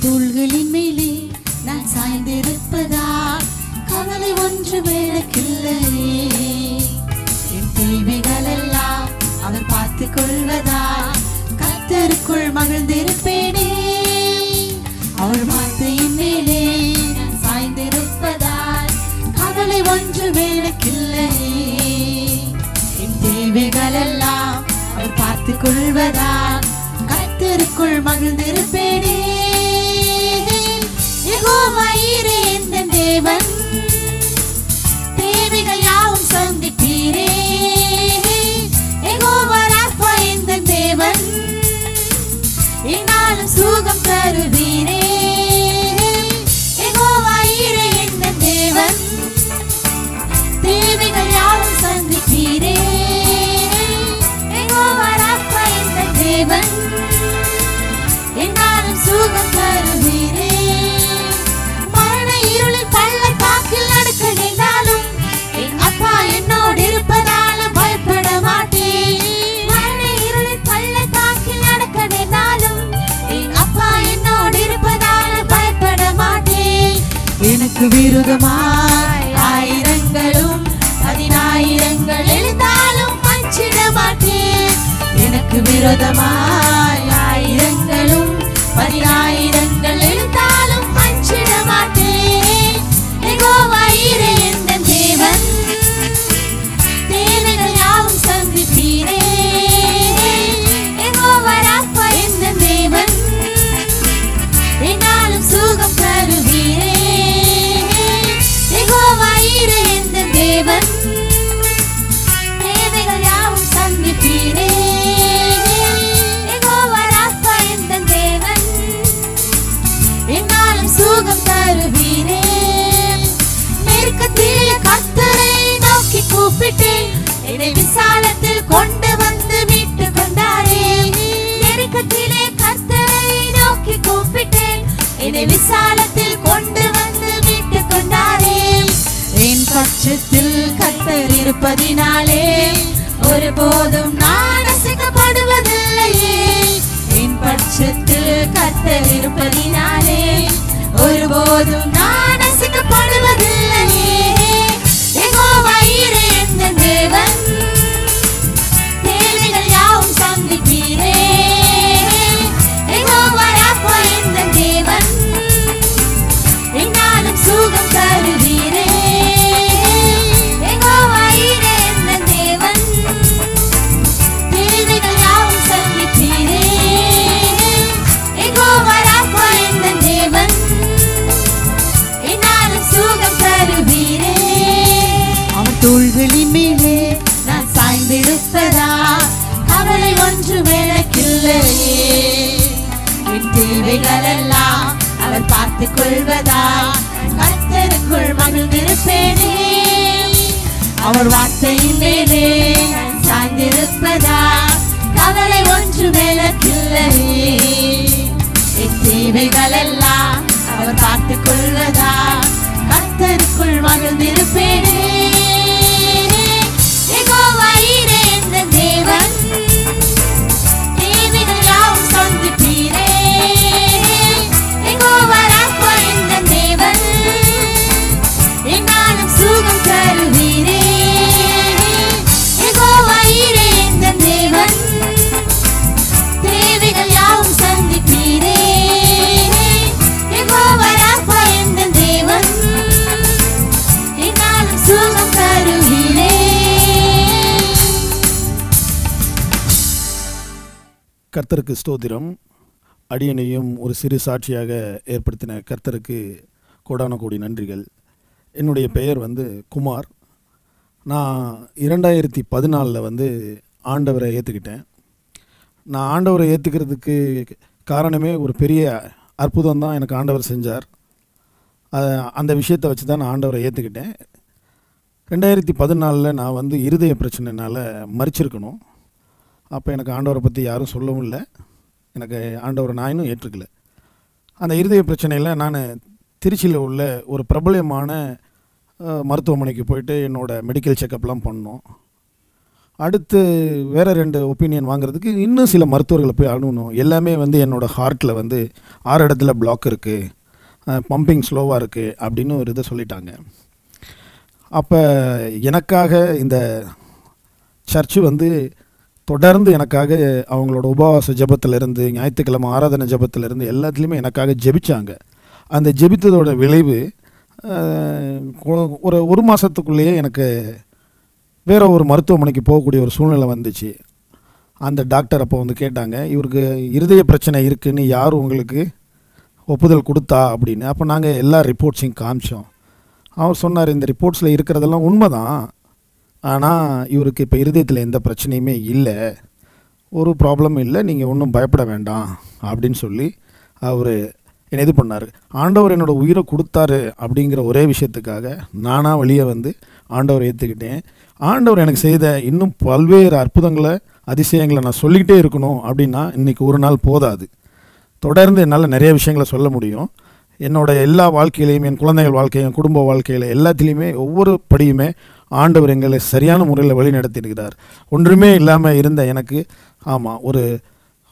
தூள்களின் மேலே நான் சாய்ந்திருப்பதால் கவலை ஒன்று எனக்கில்லையே. என் தேவைகள் எல்லாம் அவர் பார்த்துக் கொள்வதால் கர்த்தருக்குள் மகிழ்ந்திருப்பேனே. அவர் வார்த்தையின் மேலே நான் சாய்ந்திருப்பதால் கவலை ஒன்று எனக்கில்லையே. என் தேவைகள் எல்லாம் அவர் பார்த்துக் கொள்வதால் கர்த்தருக்குள் மகிழ்ந்திருப்பேனே. யெகோவா ஈரே என் தேவன், தேவைகள் யாவும் சந்திப்பீரே. யெகோவா ராஃபா என் தேவன், என்னாலும் சுகம் தருவீரே. யெகோவா ஈரே என் தேவன், தேவைகள் யாவும் சந்திப்பீரே. யெகோவா ராஃபா என் தேவன், என்னாலும் சுகம் தருவீரே. மரண இருளில் பள்ளத்தாக்கில் நடக்க நேர்ந்தாலும் என் அப்பா என்னோடு இருப்பதால பயப்பட மாட்டேன். மரண இருளில் பள்ளத்தாக்கில் நடக்க நேர்ந்தாலும் என் அப்பா என்னோடு இருப்பதால பயப்பட மாட்டேன். எனக்கு விரோதமாய் ஆயிரங்களும் 10,000 எழுந்தாலும் அஞ்சிட மாட்டேன். எனக்கு விரோதமாய் ஆயிரங்களும் 10,000 எழுந்தாலும் அஞ்சிட மாட்டேன். யெகோவா ஈரே என் தேவன், தேவைகள் யாவும் சந்திப்பீரே. யெகோவா ராஃபா என் தேவன், என்னாலும் சுகம் தருவீரே. யெகோவா ஈரே என் தேவன், தேவைகள் யாவும் சந்திப்பீரே. யெகோவா ராஃபா என் தேவன், என்னாலும் சுகம் தருவீரே. நெருக்கத்திலே கர்த்தரை நோக்கி கூப்பிட்டேன், என்னை விசாலத்தில் கொண்டு வந்து மீட்டு கொண்டாரே. நெருக்கத்திலே கர்த்தரை நோக்கி கூப்பிட்டேன், என்னை விசாலத்தில் கொண்டு வந்து மீட்டு கொண்டாரே. என் பட்சத்தில் கர்த்தர் இருப்பதினாலே ஒருபோதும் நான் அசைக்கப்படுவதில்லையே. என் பட்சத்தில் கர்த்தர் இருப்பதினாலே ஒருபோதும் நான் அசைக்கப்படுவதில்லையே. யெகோவா ஈரே என் தேவன், தேவைகள் யாவும் சந்திப்பீரே. யெகோவா ராஃபா என் தேவன், என்னாலும் சுகம் தருவீரே. யெகோவா ஈரே என் தேவன், தேவைகள் யாவும் சந்திப்பீரே. யெகோவா ராஃபா என் தேவன், என்னாலும் சுகம் தருவீரே. அவர் தோள்களின் மேலே நான் சாய்ந்திருப்பதா கவலை ஒன்று எனக்கில்லையே. என் தேவைகள் எல்லாம் அவர் பார்த்துக் கொள்வதா கர்த்தருக்குள் மகிழ்ந்திருப்பேனே. அவர் வார்த்தையின் மேலே நான் சாய்ந்திருப்பதா கவலை ஒன்று எனக்கில்லையே. என் தேவைகள் எல்லாம் அவர் பார்த்துக் கொள்வதா கர்த்தருக்குள் மகிழ்ந்திருப்பேனே. யெகோவா ஈரே என் தேவன், தேவைகள் யாவும் சந்திப்பீரே. யெகோவா ராஃபா என் தேவன், என்னாலும் சுகம் தருவீரே. யெகோவா ஈரே என் தேவன், தேவைகள் யாவும் சந்திப்பீரே. யெகோவா ராஃபா என் தேவன், என்னாலும் சுகம் தருவீரே. கர்த்தருக்கு ஸ்தோத்திரம். அடியனையும் ஒரு சிறு சாட்சியாக ஏற்படுத்தின கர்த்தருக்கு கோடான கோடி நன்றிகள். என்னுடைய பெயர் குமார். நான் 2014 ஆண்டவரை ஏற்றுக்கிட்டேன். நான் ஆண்டவரை ஏற்றுக்கிறதுக்கு காரணமே ஒரு பெரிய அற்புதம் தான் எனக்கு ஆண்டவர் செஞ்சார். அந்த விஷயத்தை வச்சு தான் நான் ஆண்டவரை ஏற்றுக்கிட்டேன். 2014 நான் இருதய பிரச்சனைனால மறிச்சிருக்கணும். அப்போ எனக்கு ஆண்டவரை பற்றி யாரும் சொல்லவும் இல்லை. எனக்கு ஆண்டவரை நான் இன்னும் ஏற்றுக்கல. அந்த இருதய பிரச்சனையில் நான் திருச்சியில் உள்ள ஒரு பிரபலமான மருத்துவமனைக்கு போயிட்டு என்னோடய மெடிக்கல் செக்கப்லாம் பண்ணோம். அடுத்து வேறு 2 ஒப்பீனியன் வாங்குறதுக்கு இன்னும் சில மருத்துவர்களை போய் அணுகணும். எல்லாமே வந்து என்னோடய ஹார்ட்டில் வந்து 6 இடத்துல பிளாக் இருக்குது, பம்பிங் ஸ்லோவாக இருக்குது அப்படின்னு ஒரு இதை சொல்லிட்டாங்க. அப்போ எனக்காக இந்த சர்ச்சு வந்து தொடர்ந்து எனக்காக அவங்களோட உபவாச ஜபத்திலேருந்து, ஞாயிற்றுக்கிழமை ஆராதனை ஜபத்திலேருந்து எல்லாத்துலேயுமே எனக்காக ஜெபிச்சாங்க. அந்த ஜெபித்ததோட விளைவு ஒரு மாதத்துக்குள்ளேயே எனக்கு வேறு ஒரு மருத்துவமனைக்கு போகக்கூடிய ஒரு சூழ்நிலை வந்துச்சு. அந்த டாக்டர் அப்போ வந்து கேட்டாங்க, இவருக்கு இருதய பிரச்சனை இருக்குதுன்னு யார் உங்களுக்கு ஒப்புதல் கொடுத்தா அப்படின்னு. அப்போ நாங்கள் எல்லா ரிப்போர்ட்ஸையும் காமிச்சோம். அவர் சொன்னார், இந்த ரிப்போர்ட்ஸில் இருக்கிறதெல்லாம் உண்மை தான், ஆனால் இவருக்கு இப்போ இருதயத்தில் எந்த பிரச்சனையுமே இல்லை, ஒரு ப்ராப்ளமும் இல்லை, நீங்கள் ஒன்றும் பயப்பட வேண்டாம் அப்படின்னு சொல்லி அவர் என்னை இது பண்ணார். ஆண்டவர் என்னோடய உயிரை கொடுத்தாரு அப்படிங்கிற ஒரே விஷயத்துக்காக நானாக வெளியே வந்து ஆண்டவர் ஏற்றுக்கிட்டேன். ஆண்டவர் எனக்கு செய்த இன்னும் பல்வேறு அற்புதங்களை, அதிசயங்களை நான் சொல்லிக்கிட்டே இருக்கணும் அப்படின்னா இன்றைக்கி ஒரு நாள் போதாது. தொடர்ந்து என்னால் நிறைய விஷயங்களை சொல்ல முடியும். என்னோடய எல்லா வாழ்க்கையிலையும், என் குழந்தைகள் வாழ்க்கை, என் குடும்ப வாழ்க்கையில் எல்லாத்துலேயுமே ஒவ்வொரு படியுமே ஆண்டவர் எங்களை சரியான முறையில் வழி நடத்தியிருக்கிறார். ஒன்றுமே இல்லாமல் இருந்த எனக்கு ஒரு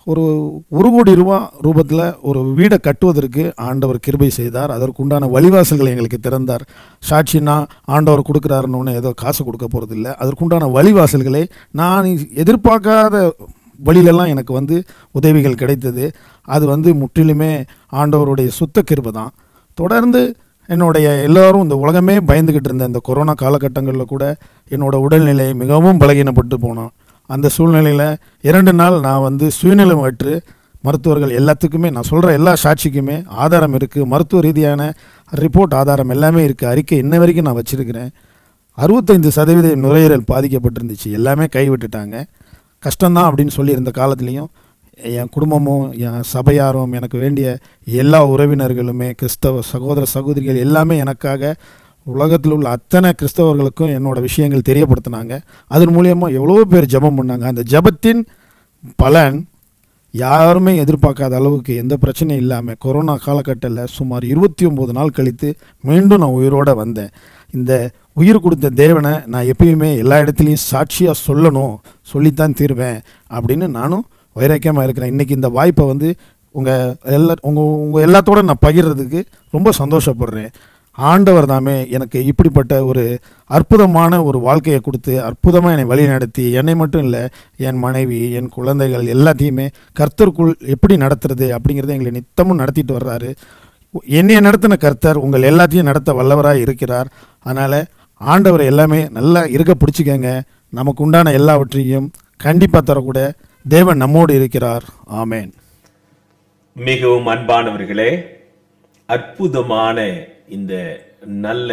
1 கோடி ரூபா ரூபத்தில் ஒரு வீடை கட்டுவதற்கு ஆண்டவர் கிருபை செய்தார். அதற்குண்டான வழிவாசல்களை எங்களுக்கு திறந்தார். சாட்சினா ஆண்டவர் கொடுக்குறாருன்னு ஏதோ காசு கொடுக்க போகிறதில்ல, அதற்குண்டான வழிவாசல்களை நான் எதிர்பார்க்காத வழியிலெல்லாம் எனக்கு வந்து உதவிகள் கிடைத்தது. அது வந்து முற்றிலுமே ஆண்டவருடைய சுத்த கிருபை தான். தொடர்ந்து என்னுடைய எல்லோரும், இந்த உலகமே பயந்துக்கிட்டு இருந்த இந்த கொரோனா காலகட்டங்களில் கூட என்னோடய உடல்நிலை மிகவும் பலகீனப்பட்டு போனோம். அந்த சூழ்நிலையில் 2 நாள் நான் வந்து சுயநலமற்று, மருத்துவர்கள் எல்லாத்துக்குமே நான் சொல்கிற எல்லா சாட்சிக்குமே ஆதாரம் இருக்குது, மருத்துவ ரீதியான ரிப்போர்ட் ஆதாரம் எல்லாமே இருக்குது, அறிக்கை இன்ன வரைக்கும் நான் வச்சுருக்கிறேன். 65% நுரையீரல் பாதிக்கப்பட்டிருந்துச்சு, எல்லாமே கைவிட்டுட்டாங்க. கஷ்டம்தான் அப்படின்னு சொல்லியிருந்த காலத்துலேயும் என் குடும்பமும் என் சபையாரும் எனக்கு வேண்டிய எல்லா உறவினர்களுமே, கிறிஸ்தவ சகோதர சகோதரிகள் எல்லாமே எனக்காக உலகத்தில் உள்ள அத்தனை கிறிஸ்தவர்களுக்கும் என்னோடய விஷயங்கள் தெரியப்படுத்தினாங்க. அதன் மூலியமாக எவ்வளோ பேர் ஜெபம் பண்ணாங்க. அந்த ஜெபத்தின் பலன் யாருமே எதிர்பார்க்காத அளவுக்கு எந்த பிரச்சனையும் இல்லாமல் கொரோனா காலகட்டத்தில் சுமார் 29 நாள் கழித்து மீண்டும் நான் உயிரோடு வந்தேன். இந்த உயிர் கொடுத்த தேவனை நான் எப்பயுமே எல்லா இடத்துலையும் சாட்சியாக சொல்லணும், சொல்லித்தான் தீர்வேன் அப்படின்னு நானும் வைராக்கியமாக இருக்கிறேன். இன்றைக்கி இந்த வாய்ப்பை வந்து உங்கள் எல்லாத்தோடு நான் பகிர்றதுக்கு ரொம்ப சந்தோஷப்படுறேன். ஆண்டவர் தாமே எனக்கு இப்படிப்பட்ட ஒரு அற்புதமான ஒரு வாழ்க்கையை கொடுத்து அற்புதமாக என்னை வழி நடத்தி, என்னை மட்டும் இல்லை, என் மனைவி, என் குழந்தைகள் எல்லாத்தையுமே கர்த்தருக்குள் எப்படி நடத்துறது அப்படிங்கிறத எங்களை நித்தமும் நடத்திட்டு வர்றாரு. என்னையை நடத்தின கர்த்தர் உங்கள் எல்லாத்தையும் நடத்த வல்லவராக இருக்கிறார். அதனால் ஆண்டவர் எல்லாமே நல்லா இருக்க பிடிச்சிக்கங்க. நமக்கு உண்டான எல்லாவற்றையும் கண்டிப்பாக தரக்கூட தேவன் நம்மோடு இருக்கிறார். ஆமேன். மிகவும் அன்பானவர்களே, அற்புதமான இந்த நல்ல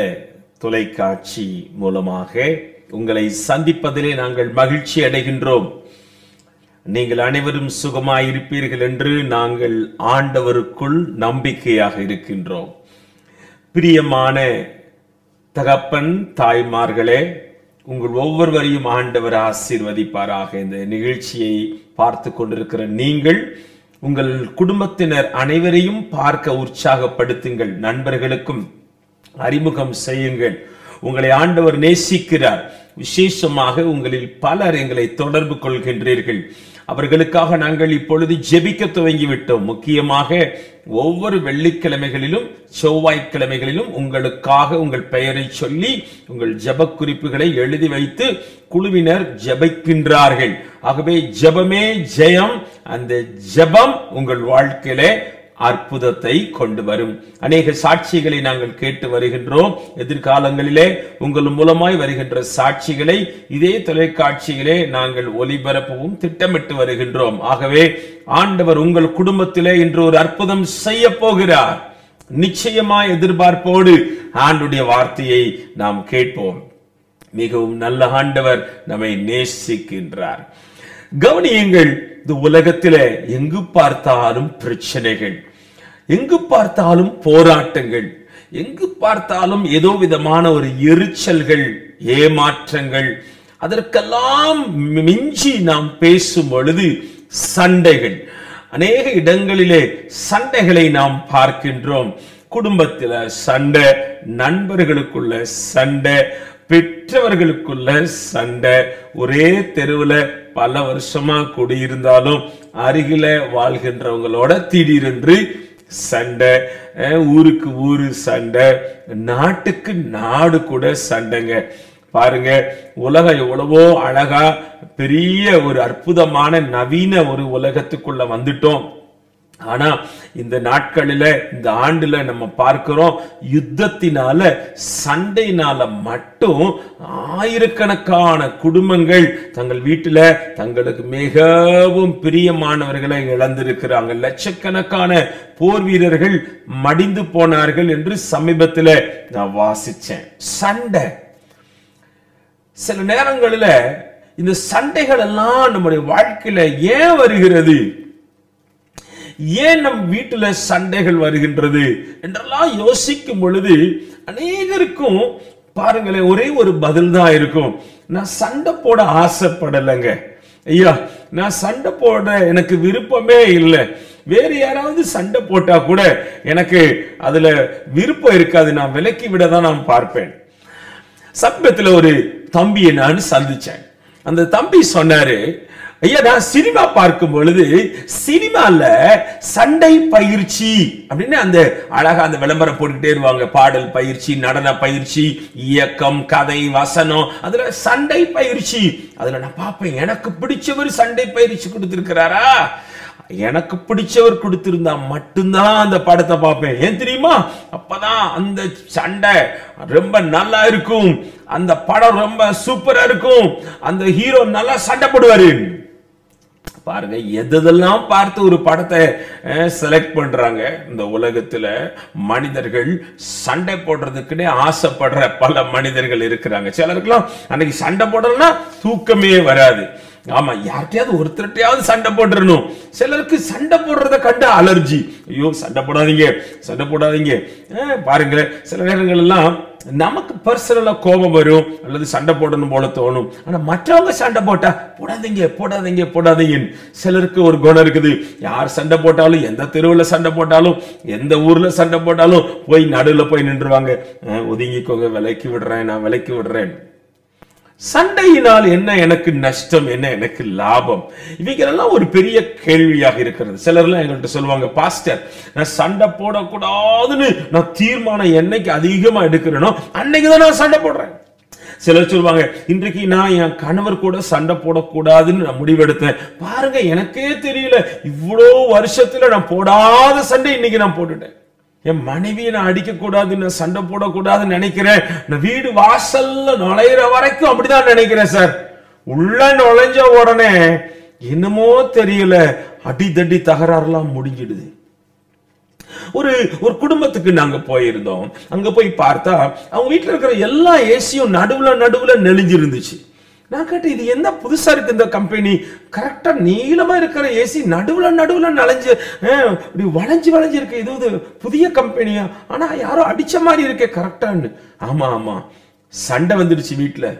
தொலைக்காட்சி மூலமாக உங்களை சந்திப்பதிலே நாங்கள் மகிழ்ச்சி அடைகின்றோம். நீங்கள் அனைவரும் சுகமாயிருப்பீர்கள் என்று நாங்கள் ஆண்டவருக்குள் நம்பிக்கையாக இருக்கின்றோம். பிரியமான தகப்பன் தாய்மார்களே, உங்கள் ஒவ்வொருவரையும் ஆண்டவர் ஆசீர்வதிப்பாராக. இந்த நிகழ்ச்சியை பார்த்து கொண்டிருக்கிற நீங்கள் உங்கள் குடும்பத்தினர் அனைவரையும் பார்க்க உற்சாகப்படுத்துங்கள். நண்பர்களுக்கும் அறிமுகம் செய்யுங்கள். உங்களை ஆண்டவர் நேசிக்கிறார். விசேஷமாக உங்களில் பலர் எங்களை தொடர்பு கொள்கின்றீர்கள். அவர்களுக்காக நாங்கள் இப்பொழுது ஜெபிக்க துவங்கிவிட்டோம். முக்கியமாக ஒவ்வொரு வெள்ளிக்கிழமைகளிலும் செவ்வாய்க்கிழமைகளிலும் உங்களுக்காக உங்கள் பெயரை சொல்லி உங்கள் ஜெப குறிப்புகளை எழுதி வைத்து குழுவினர் ஜெபிக்கின்றார்கள். ஆகவே ஜெபமே ஜெயம். அந்த ஜெபம் உங்கள் வாழ்க்கையிலே அற்புதத்தை கொண்டு வரும். அநேக சாட்சிகளை நாங்கள் கேட்டு வருகின்றோம். எதிர்காலங்களிலே உங்கள் மூலமாய் வருகின்ற சாட்சிகளை இதே தொலைக்காட்சியிலே நாங்கள் ஒளிபரப்பவும் திட்டமிட்டு வருகின்றோம். ஆகவே ஆண்டவர் உங்கள் குடும்பத்திலே இன்று ஒரு அற்புதம் செய்ய போகிறார். நிச்சயமாய் எதிர்பார்ப்போடு ஆண்டுடைய வார்த்தையை நாம் கேட்போம். மிகவும் நல்ல ஆண்டவர் நம்மை நேசிக்கின்றார். கவனியுங்கள், இந்த உலகத்திலே எங்கு பார்த்தாலும் பிரச்சனைகள், எங்கு பார்த்தாலும் போராட்டங்கள், எங்கு பார்த்தாலும் ஏதோ விதமான ஒரு எரிச்சல்கள், ஏமாற்றங்கள், அதற்கெல்லாம் மிஞ்சி நாம் பேசும் பொழுது சண்டைகள். அநேக இடங்களிலே சண்டைகளை நாம் பார்க்கின்றோம். குடும்பத்தில் சண்டை, நண்பர்களுக்குள்ள சண்டை, பெற்றவர்களுக்குள்ள சண்டை. ஒரே தெருவுல பல வருஷமா குடியிருந்தாலும் அருகில வாழ்கின்றவங்களோட திடீரென்று சண்டை, ஊருக்கு ஊரு சண்டை, நாட்டுக்கு நாடு கூட சண்டைங்க. பாருங்க, உலகம் எவ்வளவோ அழகா பெரிய ஒரு அற்புதமான நவீன ஒரு உலகத்துக்குள்ள வந்துட்டோம். ஆனா இந்த நாட்களில, இந்த ஆண்டுல நம்ம பார்க்கிறோம், யுத்தத்தினால சண்டையினால மட்டும் ஆயிரக்கணக்கான குடும்பங்கள் தங்கள் வீட்டுல தங்களுக்கு மிகவும் பிரியமானவர்களை இழந்திருக்கிறாங்க. லட்சக்கணக்கான போர் வீரர்கள் மடிந்து போனார்கள் என்று சமீபத்தில் நான் வாசிச்சேன். சண்டை, சில நேரங்களில் இந்த சண்டைகள் எல்லாம் நம்முடைய வாழ்க்கையில ஏன் வருகிறது, ஏன் நம் வீட்டுல சண்டைகள் வருகின்றது என்றெல்லாம் யோசிக்கும் பொழுது அநேகருக்கும் பாருங்களேன் ஒரே ஒரு பதில் தான் இருக்கும். நான் சண்டை போட ஆசைப்படலைங்க ஐயா, நான் சண்டை போட எனக்கு விருப்பமே இல்லை. வேறு யாராவது சண்டை போட்டா கூட எனக்கு அதுல விருப்பம் இருக்காது, நான் விலக்கி விட தான் நான் பார்ப்பேன். சமீபத்தில் ஒரு தம்பியை நான் சந்திச்சேன். அந்த தம்பி சொன்னாரு, ஐயா நான் சினிமா பார்க்கும் பொழுது சினிமால சண்டை பயிற்சி அப்படின்னு அந்த அழகா அந்த விளம்பரம் போட்டுக்கிட்டே இருவாங்க. பாடல் பயிற்சி, நடன பயிற்சி, இயக்கம், கதை, வசனம், அதுல சண்டை பயிற்சி. அதுல நான் பார்ப்பேன், எனக்கு பிடிச்சவர் சண்டை பயிற்சி கொடுத்திருக்கிறாரா, எனக்கு பிடிச்சவர் கொடுத்திருந்தா மட்டும்தான் அந்த படத்தை பார்ப்பேன். ஏன் தெரியுமா, அப்பதான் அந்த சண்டை ரொம்ப நல்லா இருக்கும், அந்த படம் ரொம்ப சூப்பரா இருக்கும், அந்த ஹீரோ நல்லா சண்டை போடுவாரு. பாருங்க, எதெல்லாம் பார்த்து ஒரு படத்தை செலக்ட் பண்றாங்க. இந்த உலகத்துல மனிதர்கள் சண்டை போடுறதுக்குன்னே ஆசைப்படுற பல மனிதர்கள் இருக்கிறாங்க. சிலருக்குலாம் அன்னைக்கு சண்டை போடலன்னா தூக்கமே வராது. ஆமா, யார்கிட்டயாவது ஒருத்தர்கிட்டயாவது சண்டை போட்டுறணும். சிலருக்கு சண்டை போடுறத கண்டு அலர்ஜி. ஐயோ சண்டை போடாதீங்க, சண்டை போடாதீங்க. பாருங்க, சில நேரங்கள் எல்லாம் நமக்கு பர்சனலா கோபம் வரும் அல்லது சண்டை போடணும் போல தோணும். ஆனா மற்றவங்க சண்டை போட்டா போடாதீங்க போடாதீங்க போடாதீங்க. சிலருக்கு ஒரு குணம் இருக்குது, யார் சண்டை போட்டாலும், எந்த தெருவில் சண்டை போட்டாலும், எந்த ஊர்ல சண்டை போட்டாலும் போய் நடுவில் போய் நின்றுவாங்க. ஒதுங்கிக்கோங்க, விலக்கி விடுறேன், நான் விலக்கி விடுறேன். சண்டையினால் என்ன எனக்கு நஷ்டம், என்ன எனக்கு லாபம், இவைகளெல்லாம் ஒரு பெரிய கேள்வியாக இருக்கிறது. சிலர்லாம் எங்கள்கிட்ட சொல்லுவாங்க, பாஸ்டர் நான் சண்டை போடக்கூடாதுன்னு நான் தீர்மானம் என்னைக்கு அதிகமா எடுக்கிறேனோ அன்னைக்குதான் நான் சண்டை போடுறேன். சிலர் சொல்லுவாங்க, இன்றைக்கு நான் என் கணவர் கூட சண்டை போடக்கூடாதுன்னு நான் முடிவெடுத்தேன். பாருங்க, எனக்கே தெரியல, இவ்வளோ வருஷத்துல நான் போடாத சண்டை இன்னைக்கு நான் போட்டுட்டேன். என் மனைவியை நான் அடிக்க கூடாது, நான் சண்டை போடக்கூடாதுன்னு நினைக்கிறேன். நான் வீடு வாசல்ல நுழையிற வரைக்கும் அப்படிதான் நினைக்கிறேன் சார். உள்ள நுழைஞ்ச உடனே என்னமோ தெரியல, அடிதடி தகராறுலாம் முடிஞ்சிடுது. ஒரு குடும்பத்துக்கு நாங்க போயிருந்தோம். அங்க போய் பார்த்தா அவங்க வீட்டுல இருக்கிற எல்லா ஏசியும் நடுவுல நெளிஞ்சிருந்துச்சு. நான் கேட்டேன், இது என்ன புதுசா இருக்கு இந்த கம்பெனி, கரெக்டா நீளமா இருக்கிற ஏசி நடுவுல நனைஞ்சு வளைஞ்சு இருக்கு, இது புதிய கம்பெனியா, ஆனா யாரோ அடிச்ச மாதிரி இருக்கே கரெக்டான்னு. ஆமா, சண்டை வந்துடுச்சு வீட்டுல.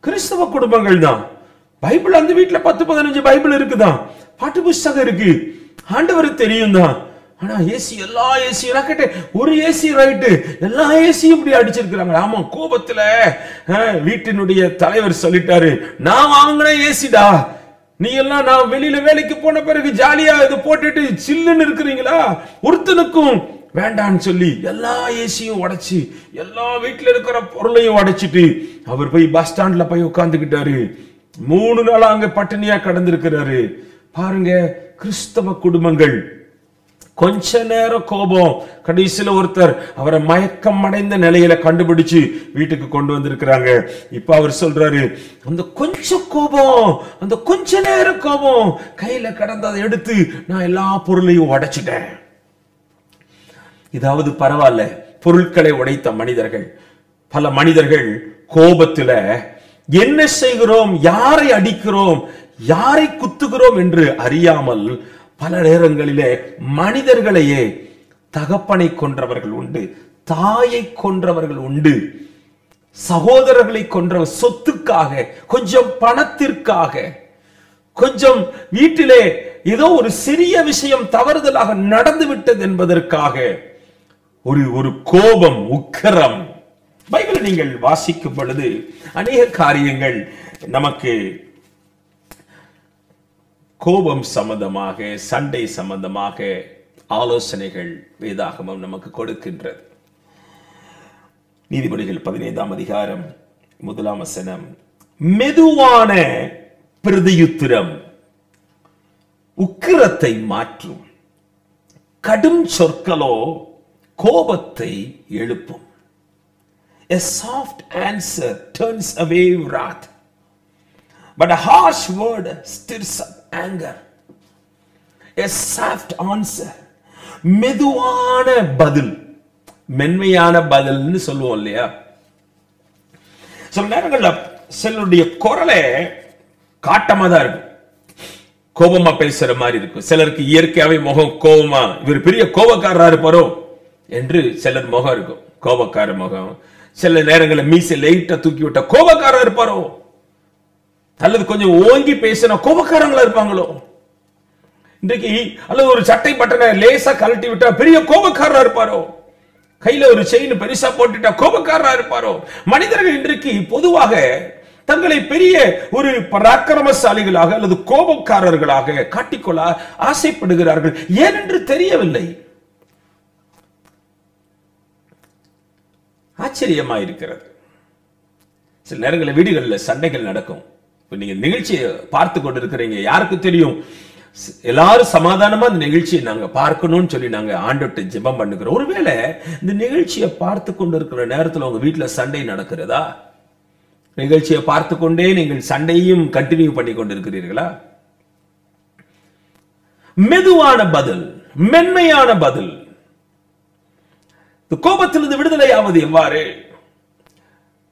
கிறிஸ்தவ குடும்பங்கள் தான், பைபிள் அந்த வீட்டுல 10-15 பைபிள் இருக்குதான், பாட்டு புஸ்தகம் இருக்கு, ஆண்டவர் தெரியும் தான். ஆனா ஏசி, எல்லா ஏசியும், நான் கேட்டேன், ஒரு ஏசி ரைட்டு, எல்லா ஏசியும் இப்படி அடிச்சிருக்கிறாங்க. ஆமா, கோபத்துல வீட்டினுடைய தலைவர் சொல்லிட்டாரு, நான் வாங்கின ஏசிடா, நீ எல்லாம் நான் வெளியில வேலைக்கு போன பிறகு ஜாலியா இது போட்டுட்டு சில்லுன்னு இருக்கிறீங்களா, ஒருத்தனுக்கும் வேண்டான்னு சொல்லி எல்லா ஏசியும் உடைச்சு எல்லா வீட்டுல இருக்கிற பொருளையும் உடைச்சிட்டு அவர் போய் பஸ் ஸ்டாண்ட்ல போய் உட்கார்ந்துக்கிட்டாரு. 3 நாளா அங்க பட்டினியா கடந்திருக்கிறாரு. பாருங்க, கிறிஸ்தவ குடும்பங்கள் கொஞ்ச நேரம் கோபம், கடைசியில ஒருத்தர் அவரை மயக்கம் அடைந்த நிலையில கண்டுபிடிச்சு வீட்டுக்கு கொண்டு வந்திருக்கிறாங்க. இப்ப அவர் சொல்றாரு, அந்த கொஞ்சம் கோபம், அந்த கொஞ்ச நேரம் கோபம் கையில கடந்ததை எடுத்து நான் எல்லா பொருளையும் உடைச்சிட்டேன். இதாவது பரவாயில்ல, பொருட்களை உடைத்த மனிதர்கள், பல மனிதர்கள் கோபத்துல என்ன செய்கிறோம், யாரை அடிக்கிறோம், யாரை குத்துகிறோம் என்று அறியாமல் பல நேரங்களிலே மனிதர்களையே, தகப்பனை கொன்றவர்கள் உண்டு, தாயை கொன்றவர்கள் உண்டு, சகோதரர்களை கொன்ற சொத்துக்காக, கொஞ்சம் பணத்திற்காக, கொஞ்சம் வீட்டிலே ஏதோ ஒரு சிறிய விஷயம் தவறுதலாக நடந்து விட்டது என்பதற்காக ஒரு கோபம், உக்கிரம், பைபிளை நீங்கள் வாசிக்கும் பொழுது அநேக காரியங்கள் நமக்கு கோபம் சம்பந்தமாக, சண்டை சம்பந்தமாக ஆலோசனைகள் வேதாகமம் நமக்கு கொடுக்கின்றது. நீதிபதிகள் 15ஆம் அதிகாரம் 1ஆம் வசனம், மெதுவான பிரதியுத்திரம் உக்கிரத்தை மாற்றும், கடும் சொற்களோ கோபத்தை எழுப்பும். A soft answer turns away wrath, but a harsh word stirs up anger. A soft answer, மெதுவான பதில், மென்மையான பதில்னு சொல்லுவோம் இல்லையா? சில நேரங்கள்ல சிலருடைய குரலே காட்டமா தான் இருக்கும், கோபமா பேசுற மாதிரி இருக்கும். சிலருக்கு இயற்கையாவே முகம் கோபமா, இவர் பெரிய கோபக்காரரா இருப்பாரோ என்று சிலர் முகம் இருக்கும், கோபக்கார முகம். சில நேரங்களில் மீசை லைட்டா தூக்கி விட்ட கோபக்காரா இருப்பாரோ, அல்லது கொஞ்சம் ஓங்கி பேசினா கோபக்காரங்களா இருப்பாங்களோ. இன்றைக்கு அல்லது ஒரு சட்டை பட்டனை லேசா கழட்டி விட்டா பெரிய கோபக்காரரா இருப்பாரோ, கையில ஒரு செயின் பெருசா போட்டுட்டா கோபக்காரரா இருப்பாரோ. மனிதர்கள் இன்றைக்கு பொதுவாக தங்களை பெரிய ஒரு பராக்கிரமசாலிகளாக அல்லது கோபக்காரர்களாக காட்டிக்கொள்ள ஆசைப்படுகிறார்கள். ஏனென்று தெரியவில்லை. ஆச்சரியமா இருக்கிறது. சில நேரங்களில் வீடுகளில் சண்டைகள் நடக்கும். இப்ப நீங்க நிகழ்ச்சியை பார்த்து கொண்டு இருக்கிறீங்க, யாருக்கு தெரியும், எல்லாரும் சமாதானமா இந்த நிகழ்ச்சியை நாங்க பார்க்கணும்னு சொல்லி நாங்க ஆண்டவர்ட்ட ஜெபம் பண்ணுகிறோம். ஒருவேளை இந்த நிகழ்ச்சியை பார்த்து கொண்டு இருக்கிற நேரத்தில் உங்க வீட்டுல சண்டை நடக்கிறதா? நிகழ்ச்சியை பார்த்து கொண்டே நீங்கள் சண்டையும் கண்டினியூ பண்ணி கொண்டிருக்கிறீர்களா? மெதுவான பதில், மென்மையான பதில். கோபத்திலிருந்து விடுதலையாவது எவ்வாறு?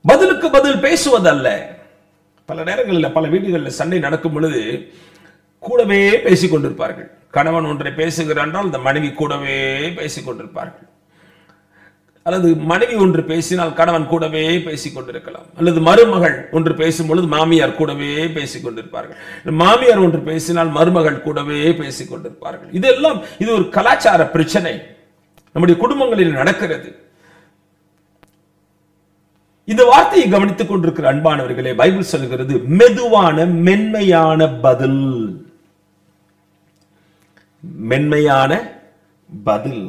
பதிலுக்கு பதில் பேசுவதல்ல. பல நேரங்களில் பல வீடுகளில் சண்டை நடக்கும் பொழுது கூடவே பேசிக் கொண்டிருப்பார்கள். கணவன் ஒன்றை பேசுகிறான், அந்த மனைவி கூடவே பேசிக் கொண்டிருப்பார்கள். அல்லது மனைவி ஒன்று பேசினால் கணவன் கூடவே பேசிக் கொண்டிருக்கலாம். அல்லது மருமகள் ஒன்று பேசும் பொழுது மாமியார் கூடவே பேசிக் கொண்டிருப்பார்கள். மாமியார் ஒன்று பேசினால் மருமகள் கூடவே பேசிக் கொண்டிருப்பார்கள். இதெல்லாம் இது ஒரு கலாச்சார பிரச்சனை நம்முடைய குடும்பங்களில் நடக்கிறது. இந்த வார்த்தையை கவனித்துக் கொண்டிருக்கிற அன்பானவர்களே, பைபிள் சொல்கிறது மெதுவான மென்மையான பதில். மென்மையான பதில்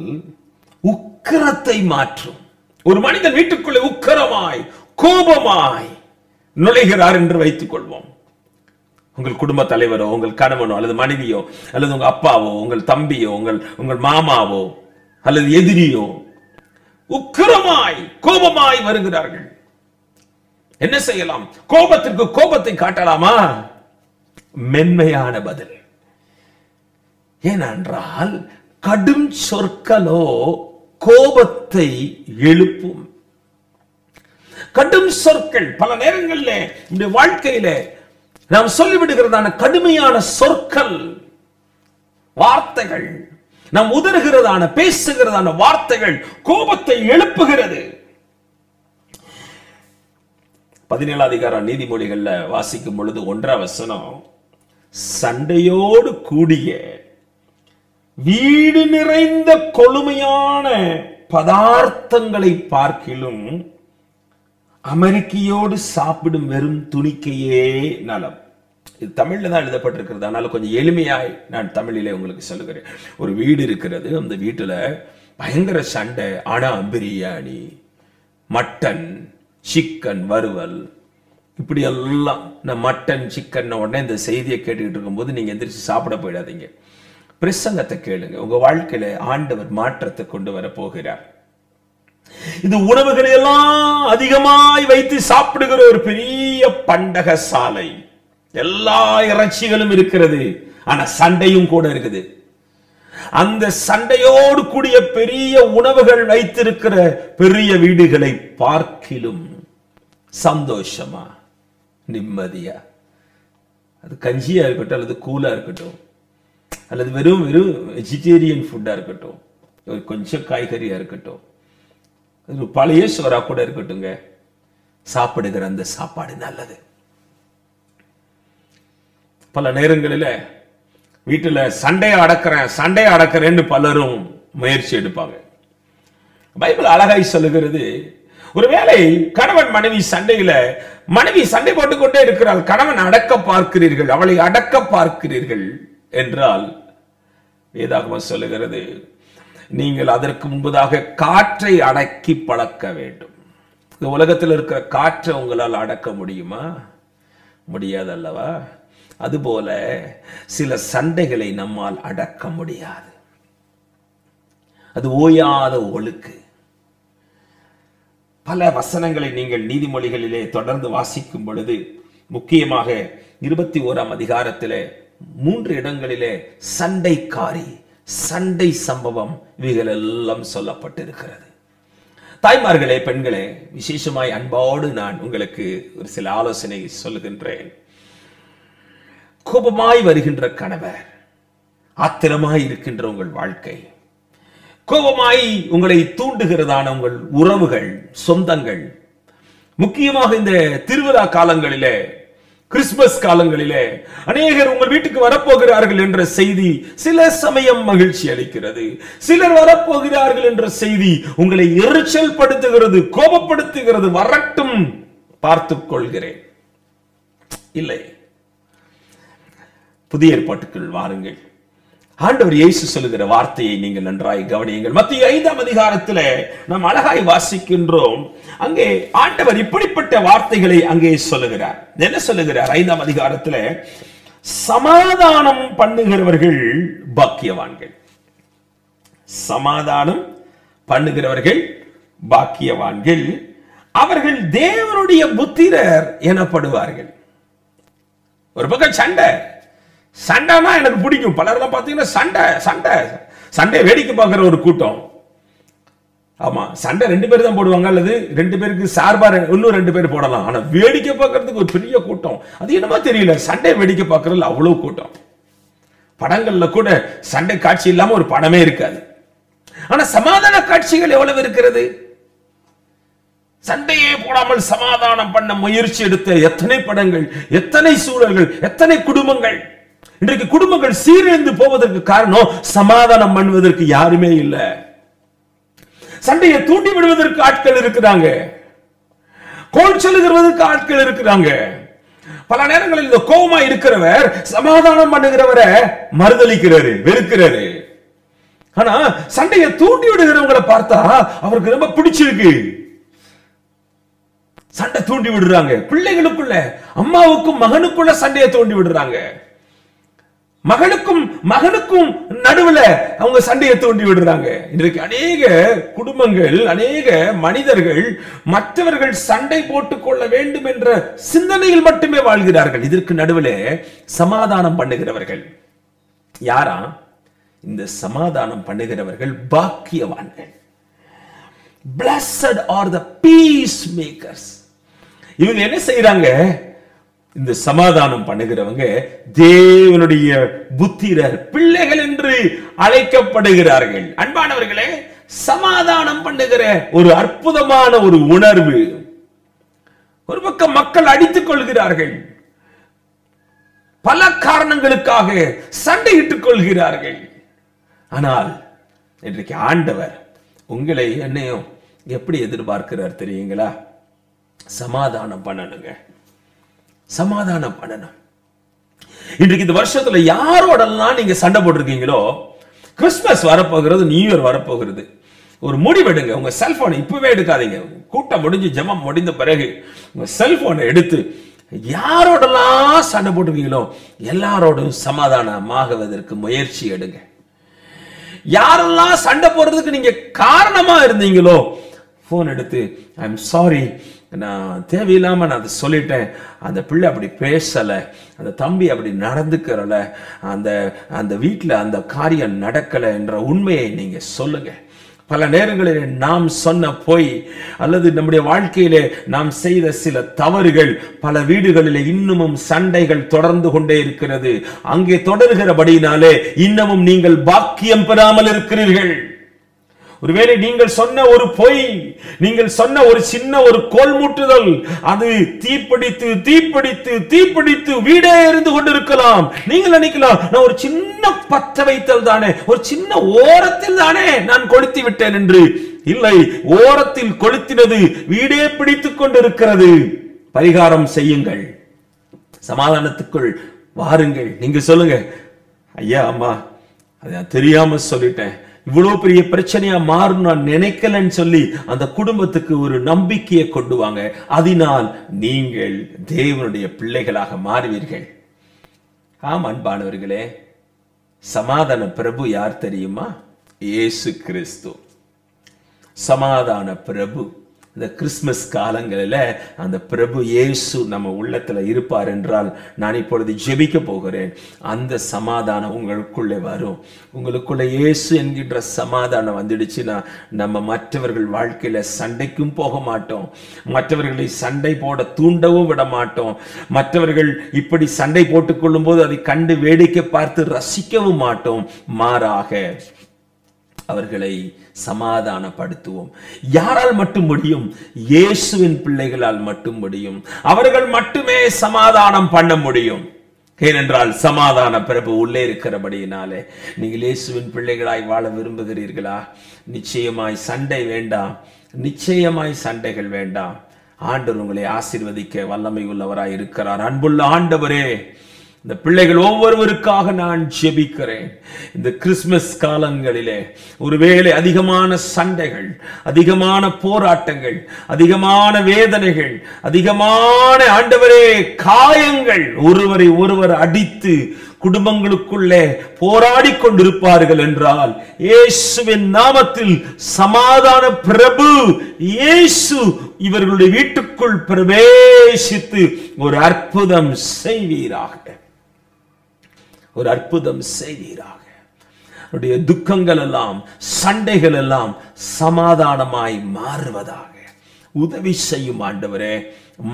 உக்கிரத்தை மாற்றும். ஒரு மனிதன் வீட்டுக்குள்ளே உக்கிரமாய் கோபமாய் நுழைகிறார் என்று வைத்துக் கொள்வோம். உங்கள் குடும்ப தலைவரோ, உங்கள் கணவனோ, அல்லது மனைவியோ, அல்லது உங்க அப்பாவோ, உங்கள் தம்பியோ, உங்கள் மாமாவோ, அல்லது எதிரியோ உக்கிரமாய் கோபமாய் வருகிறார்கள். என்ன செய்யலாம்? கோபத்திற்கு கோபத்தை காட்டலாமா? மென்மையான பதில். ஏனென்றால் கடும் சொற்களோ கோபத்தை எழுப்பும். கடும் சொற்கள் பல நேரங்களில் இந்த வாழ்க்கையில நாம் சொல்லிவிடுகிறதான கடுமையான சொற்கள், வார்த்தைகள், நாம் உதறுகிறதான பேசுகிறதான வார்த்தைகள் கோபத்தை எழுப்புகிறது. 17ஆம் அதிகாரம் நீதிமொழிகள்ல வாசிக்கும் பொழுது 1ஆம் வசனம், சண்டையோடு கூடிய வீடு நிறைந்த கொழுமையான பதார்த்தங்களை பார்க்கிலும் அமெரிக்கையோடு சாப்பிடும் வெறும் துணிக்கையே நலம். இது தமிழ்ல தான் எழுதப்பட்டிருக்கிறது, அதனால கொஞ்சம் எளிமையாய் நான் தமிழிலே உங்களுக்கு சொல்லுகிறேன். ஒரு வீடு இருக்கிறது, அந்த வீட்டுல பயங்கர சண்டை. ஆனா பிரியாணி, மட்டன், சிக்கன் வறுவல், இப்படி எல்லாம். நான் மட்டன் சிக்கன் உடனே இந்த செய்தியை கேட்டுக்கிட்டு இருக்கும்போது நீங்க எந்திரிச்சு சாப்பிட போயிடாதீங்க, பிரசங்கத்தை கேளுங்க. உங்க வாழ்க்கையில ஆண்டவர் மாற்றத்தை கொண்டு வர போகிறார். இது உணவுகளை எல்லாம் அதிகமாய் வைத்து சாப்பிடுகிற ஒரு பெரிய பண்டக சாலை. எல்லா இறைச்சிகளும் இருக்கிறது, ஆனா சண்டையும் கூட இருக்குது. அந்த சண்டையோடு கூடிய பெரிய உணவுகள் வைத்திருக்கிற பெரிய வீடுகளை பார்க்கிலும் சந்தோஷமா, நிம்மதியா, அது கஞ்சியா இருக்கட்டும், அல்லது கூலா இருக்கட்டும், அல்லது வெறும் வெஜிடேரியன் ஃபுட்டா இருக்கட்டும், கொஞ்சம் காய்கறியா இருக்கட்டும், பழைய சோறா கூட இருக்கட்டுங்க, சாப்பிடுகிற அந்த சாப்பாடு நல்லது. பல நேரங்களில் வீட்டுல சண்டையை அடக்கிறேன்னு பலரும் முயற்சி எடுப்பாங்க. பைபிள் அழகாய் சொல்லுகிறது, ஒருவேளை கணவன் மனைவி சண்டையில மனைவி சண்டை போட்டுக்கொண்டே இருக்கிறாள், கணவன் அடக்க பார்க்கிறீர்கள், அவளை அடக்க பார்க்கிறீர்கள் என்றால் வேதாகமம் சொல்லுகிறது, நீங்கள் அதற்கு முன்பதாக காற்றை அடக்கி பழக்க வேண்டும். இந்த உலகத்தில் இருக்கிற காற்றை உங்களால் அடக்க முடியுமா? முடியாது அல்லவா? அதுபோல சில சண்டைகளை நம்மால் அடக்க முடியாது. அது ஓயாத ஒழுக்கு. பல வசனங்களை நீங்கள் நீதிமொழிகளிலே தொடர்ந்து வாசிக்கும் பொழுது, முக்கியமாக 21ஆம் அதிகாரத்திலே 3 இடங்களிலே சண்டைக்காரி, சண்டை சம்பவம் இவைகள் எல்லாம் சொல்லப்பட்டிருக்கிறது. தாய்மார்களே, பெண்களே, விசேஷமாய் அன்போடு நான் உங்களுக்கு ஒரு சில ஆலோசனை சொல்லுகின்றேன். கோபமாய் வருகின்ற கணவர், ஆத்திரமாய் இருக்கின்ற உங்கள் வாழ்க்கை, கோபமாய் உங்களை தூண்டுகிறதான உங்கள் உறவுகள், சொந்தங்கள், முக்கியமாக இந்த திருவிழா காலங்களிலே, கிறிஸ்துமஸ் காலங்களிலே அநேகர் உங்கள் வீட்டுக்கு வரப்போகிறார்கள் என்ற செய்தி சில சமயம் மகிழ்ச்சி அளிக்கிறது. சிலர் வரப்போகிறார்கள் என்ற செய்தி உங்களை எரிச்சல் படுத்துகிறது, கோபப்படுத்துகிறது. வரட்டும், பார்த்துக் கொள்கிறேன். இல்லை, புதிய ஏற்பாட்டுக்குள் வாருங்கள். ஆண்டவர் இயேசு சொல்லுகிற வார்த்தையை நீங்கள் நன்றாய் கவனியுங்கள். மத்திய 5ஆம் அதிகாரத்திலே நாம் அழகாய் வாசிக்கின்றோம். அங்கே ஆண்டவர் இப்படிப்பட்ட வார்த்தைகளை அங்கே சொல்லுகிறார். என்ன சொல்லுகிறார்? 5ஆம் அதிகாரத்திலே, சமாதானம் பண்ணுகிறவர்கள் பாக்கியவான்கள். சமாதானம் பண்ணுகிறவர்கள் பாக்கியவான்கள், அவர்கள் தேவனுடைய புத்திரர் எனப்படுவார்கள். ஒரு பக்கம் சண்டை, சண்டைனா எனக்கு பிடிக்கும். பலரெல்லாம் பார்த்தீங்கன்னா சண்டை சண்டை சண்டை வேடிக்கை பார்க்கிற ஒரு கூட்டம். ஆமா, சண்டை 2 பேர் தான் போடுவாங்க, அல்லது 2 பேருக்கு சார்பா இன்னும் 2 பேர் போடலாம். ஆனா வேடிக்கை பார்க்கறதுக்கு ஒரு பெரிய கூட்டம். அது என்னமா தெரியல, சண்டை வேடிக்கை பார்க்கறதுல அவ்வளவு கூட்டம். படங்கள்ல கூட சண்டை காட்சி இல்லாம ஒரு படமே இருக்காது. ஆனா சமாதான காட்சிகள் எவ்வளவு இருக்கிறது. சண்டையே போடாமல் சமாதானம் பண்ண முயற்சி எடுத்த எத்தனை படங்கள், எத்தனை சூழல்கள், எத்தனை குடும்பங்கள். இன்றைக்கு குடும்பங்கள் சீரழிந்து போவதற்கு காரணம் சமாதானம் பண்ணுவதற்கு யாருமே இல்லை. சண்டையை தூண்டி விடுவதற்கு ஆட்கள் இருக்கிறாங்க, கோல் சொல்லுகிறதற்கு ஆட்கள் இருக்கிறாங்க. பல நேரங்களில் இந்த கோபமா இருக்கிறவர் சமாதானம் பண்ணுகிறவரை மறுதலிக்கிறாரு, வெறுக்கிறாரு. ஆனா சண்டையை தூண்டி விடுகிறவங்களை பார்த்தா அவருக்கு ரொம்ப பிடிச்சிருக்கு. சண்டை தூண்டி விடுறாங்க. பிள்ளைகளுக்குள்ள, அம்மாவுக்கும் மகனுக்குள்ள சண்டையை தூண்டி விடுறாங்க. மகனுக்கும் நடுவுல அவங்க சண்டையை தூண்டி விடுறாங்க. இன்றைக்கு அநேக குடும்பங்கள், அநேக மனிதர்கள் மற்றவர்கள் சண்டை போட்டுக் கொள்ள வேண்டும் என்ற சிந்தனையில் மட்டுமே வாழ்கிறார்கள். இதற்கு நடுவில் சமாதானம் பண்ணுகிறவர்கள் யாரா? இந்த சமாதானம் பண்ணுகிறவர்கள் பாக்கியவான்கள். Blessed are the peacemakers. இவங்க என்ன செய்யறாங்க? இந்த சமாதானம் பண்ணுகிறவங்க தேவனுடைய புத்திரர், பிள்ளைகள் என்று அழைக்கப்படுகிறார்கள். அன்பானவர்களே, சமாதானம் பண்ணுகிற ஒரு அற்புதமான ஒரு உணர்வு. ஒரு பக்கம் மக்கள் அடித்துக் கொள்கிறார்கள், பல காரணங்களுக்காக சண்டையிட்டுக் கொள்கிறார்கள். ஆனால் இன்றைக்கு ஆண்டவர் உங்களை என்னையும் எப்படி எதிர்பார்க்கிறார் தெரியுங்களா? சமாதானம் பண்ணணுங்க, சமாதானம் பண்ணணும். இன்றைக்கு இந்த வருஷத்துல யாரோடெல்லாம் நீங்க சண்டை போட்டிருக்கீங்களோ, கிறிஸ்துமஸ் வரப்போகிறது, நியூ இயர் வரப்போகிறது, ஒரு முடிவெடுங்க. உங்க செல்போனை இப்பவே எடுக்காதீங்க. கூட்டம் முடிஞ்சு ஜெபம் முடிந்த பிறகு உங்க செல்போனை எடுத்து யாரோடெல்லாம் சண்டை போட்டிருக்கீங்களோ எல்லாரோடும் சமாதானமாகுவதற்கு முயற்சி எடுங்க. யாரெல்லாம் சண்டை போடுறதுக்கு நீங்க காரணமா இருந்தீங்களோ போன் எடுத்து, ஐ எம் சாரி, நான் தேவையில்லாம நான் அதை சொல்லிட்டேன், அந்த பிள்ளை அப்படி பேசல, அந்த தம்பி அப்படி நடந்துக்கிறல, அந்த வீட்டில் அந்த காரியம் நடக்கல என்ற உண்மையை நீங்க சொல்லுங்க. பல நேரங்களில் நாம் சொன்ன பொய் அல்லது நம்முடைய வாழ்க்கையிலே நாம் செய்த சில தவறுகள் பல வீடுகளிலே இன்னமும் சண்டைகள் தொடர்ந்து கொண்டே இருக்கிறது. அங்கே தொடர்கிறபடியினாலே இன்னமும் நீங்கள் பாக்கியம் பெறாமல் இருக்கிறீர்கள். ஒருவேளை நீங்கள் சொன்ன ஒரு பொய், நீங்கள் சொன்ன ஒரு சின்ன ஒரு கோல்மூட்டுதல், அது தீப்பிடித்து தீப்பிடித்து தீப்பிடித்து வீடே எரிந்து கொண்டிருக்கலாம். நீங்கள் நினைக்கலாம், நான் ஒரு சின்ன பற்ற வைத்தல் தானே, ஒரு சின்ன ஓரத்தில் தானே நான் கொளுத்தி விட்டேன் என்று. இல்லை, ஓரத்தில் கொளுத்தினது வீடே பிடித்துக் கொண்டிருக்கிறது. பரிகாரம் செய்யுங்கள், சமாதானத்துக்குள் வாருங்கள். நீங்க சொல்லுங்க, ஐயா அம்மா அதை தெரியாம சொல்லிட்டேன், இவ்வளவு பெரிய பிரச்சனையா மாறும் நான் நினைக்கலன்னு சொல்லி அந்த குடும்பத்துக்கு ஒரு நம்பிக்கையை கொண்டு வாங்க. அதனால் நீங்கள் தேவனுடைய பிள்ளைகளாக மாறுவீர்கள். ஆம் அன்பானவர்களே, சமாதான பிரபு யார் தெரியுமா? இயேசு கிறிஸ்து சமாதான பிரபு. இந்த கிறிஸ்துமஸ் காலங்களில் அந்த பிரபு இயேசு நம்ம உள்ளத்துல இருப்பார் என்றால், நான் இப்பொழுது ஜெபிக்க போகிறேன். அந்த சமாதானம் உங்களுக்குள்ளே வரும். உங்களுக்குள்ள இயேசு என்கின்ற சமாதானம் வந்துடுச்சுன்னா நம்ம மற்றவர்கள் வாழ்க்கையில சண்டைக்கும் போக மாட்டோம், மற்றவர்களை சண்டை போட தூண்டவும் விட மாட்டோம், மற்றவர்கள் இப்படி சண்டை போட்டுக் கொள்ளும் போது அதை கண்டு வேடிக்கை பார்த்து ரசிக்கவும் மாட்டோம். மாறாக அவர்களை சமாதானப்படுத்துவோம். யாரால் மட்டும் முடியும்? இயேசுவின் பிள்ளைகளால் மட்டும் முடியும். அவர்கள் மட்டுமே சமாதானம் பண்ண முடியும். ஏனென்றால் சமாதான பிரபு உள்ளே இருக்கிறபடியினாலே. நீங்கள் இயேசுவின் பிள்ளைகளாய் வாழ விரும்புகிறீர்களா? நிச்சயமாய் சண்டை வேண்டாம், நிச்சயமாய் சண்டைகள் வேண்டாம். ஆண்டவர் உங்களை ஆசீர்வதிக்க வல்லமை உள்ளவராய் இருக்கிறார். அன்புள்ள ஆண்டவரே, இந்த பிள்ளைகள் ஒவ்வொருவருக்காக நான் ஜெபிக்கிறேன். இந்த கிறிஸ்துமஸ் காலங்களிலே ஒருவேளை அதிகமான சண்டைகள், அதிகமான போராட்டங்கள், அதிகமான வேதனைகள், அதிகமான ஆண்டவரே காயங்கள், ஒருவரை ஒருவர் அடித்து குடும்பங்களுக்குள்ளே போராடி கொண்டிருப்பார்கள் என்றால், இயேசுவின் நாமத்தில் சமாதான பிரபு இயேசு இவர்களுடைய வீட்டுக்குள் பிரவேசித்து ஒரு அற்புதம் செய்வீராக, ஒரு அற்புதம் செய்வீராக. அவருடைய துக்கங்கள் எல்லாம், சண்டைகள் எல்லாம் சமாதானமாய் மாறுவதாக உதவி செய்யும் ஆண்டவரே.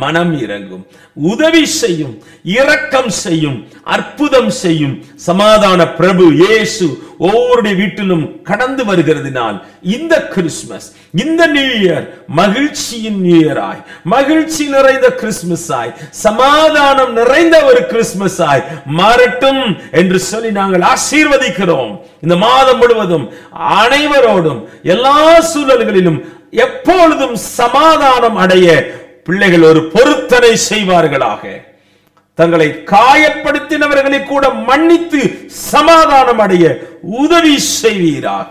மனம் இறங்கும், உதவி செய்யும், இரக்கம் செய்யும், அற்புதம் செய்யும். சமாதான பிரபு இயேசு ஒவ்வொருடைய வீட்டிலும் கடந்து வருகிறதுனால் இந்த கிறிஸ்துமஸ், இந்த நியூ இயர் மகிழ்ச்சியின் நியூ இயராய், மகிழ்ச்சி நிறைந்த கிறிஸ்துமஸ் ஆய், சமாதானம் நிறைந்த ஒரு கிறிஸ்துமஸ் ஆய் மாறட்டும் என்று சொல்லி நாங்கள் ஆசீர்வதிக்கிறோம். இந்த மாதம் முழுவதும் அனைவரோடும் எல்லா சூழல்களிலும் எப்பொழுதும் சமாதானம் அடைய பிள்ளைகள் ஒரு பொருத்தனை செய்வார்களாக. தங்களை காயப்படுத்தினவர்களை கூட மன்னித்து சமாதானம் அடைய உதவி செய்வீராக.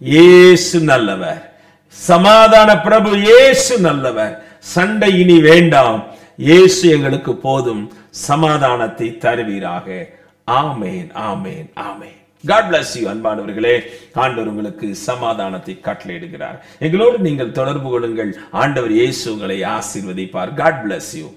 இயேசு நல்லவர், சமாதான பிரபு இயேசு நல்லவர். சண்டை இனி வேண்டாம், இயேசு எங்களுக்கு போதும். சமாதானத்தை தருவீராக. ஆமேன், ஆமேன், ஆமேன். God bless you அன்பானவர்களே. ஆண்டவர் உங்களுக்கு சமாதானத்தை கட்டளையிடுகிறார். எங்களோடு நீங்கள் தொடர்பு கொள்ளுங்கள். ஆண்டவர் இயேசு உங்களை ஆசீர்வதிப்பார். God bless you.